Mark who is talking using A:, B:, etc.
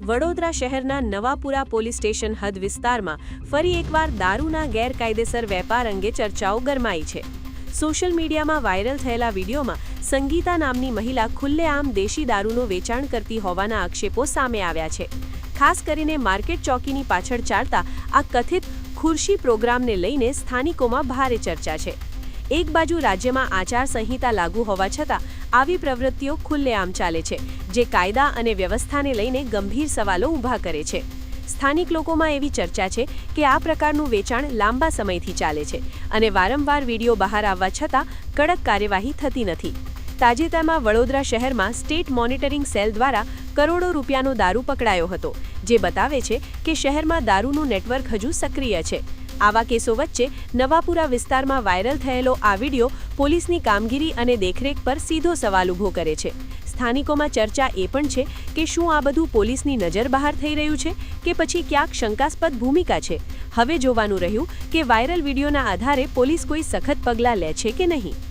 A: વડોદરા શહેરના Navapura police station હદ વિસ્તારમાં ફરી એકવાર દારૂના ગેરકાયદેસર વેપાર અંગે ચર્ચાઓ ગરમાઈ છે। સોશિયલ મીડિયામાં વાયરલ થયેલા વિડીયોમાં સંગીતા નામની મહિલા ખુલ્લેઆમ દેશી દારૂનું વેચાણ કરતી હોવાના આક્ષેપો સામે આવ્યા છે। ખાસ કરીને માર્કેટ ચોકીની પાછળ ચાલતા આ કથિત ખુરશી પ્રોગ્રામને લઈને સ્થાનિકોમાં ભારે ચર્ચા છે। એક બાજુ રાજ્યમાં આચાર સંહિતા લાગુ હોવા છતાં આવી પ્રવૃત્તિઓ ખુલ્લેઆમ ચાલે છે, જે કાયદા અને વ્યવસ્થાને લઈને ગંભીર સવાલો ઊભા કરે છે। સ્થાનિક લોકોમાં એવી ચર્ચા છે કે આ પ્રકારનું વેચાણ લાંબા સમયથી ચાલે છે અને વારંવાર વિડીયો બહાર આવવા છતાં કડક કાર્યવાહી થતી નથી। તાજેતરમાં વડોદરા શહેરમાં સ્ટેટ મોનિટરિંગ સેલ દ્વારા કરોડો રૂપિયાનો દારૂ પકડાયો હતો, જે બતાવે છે કે શહેરમાં દારૂનું નેટવર્ક હજુ સક્રિય છે। આવા કેસો વચ્ચે નવાપુરા વિસ્તારમાં વાયરલ થયેલો આ વિડીયો પોલીસની કામગીરી અને દેખરેખ પર સીધો સવાલ ઊભો કરે છે। સ્થાનિકોમાં ચર્ચા એ પણ છે કે શું આ બધું પોલીસની નજર બહાર થઈ રહ્યું છે કે પછી ક્યાંક શંકાસ્પદ ભૂમિકા છે। હવે જોવાનું રહ્યું કે વાયરલ વિડીયોના આધારે પોલીસ કોઈ સખત પગલાં લે છે કે નહીં।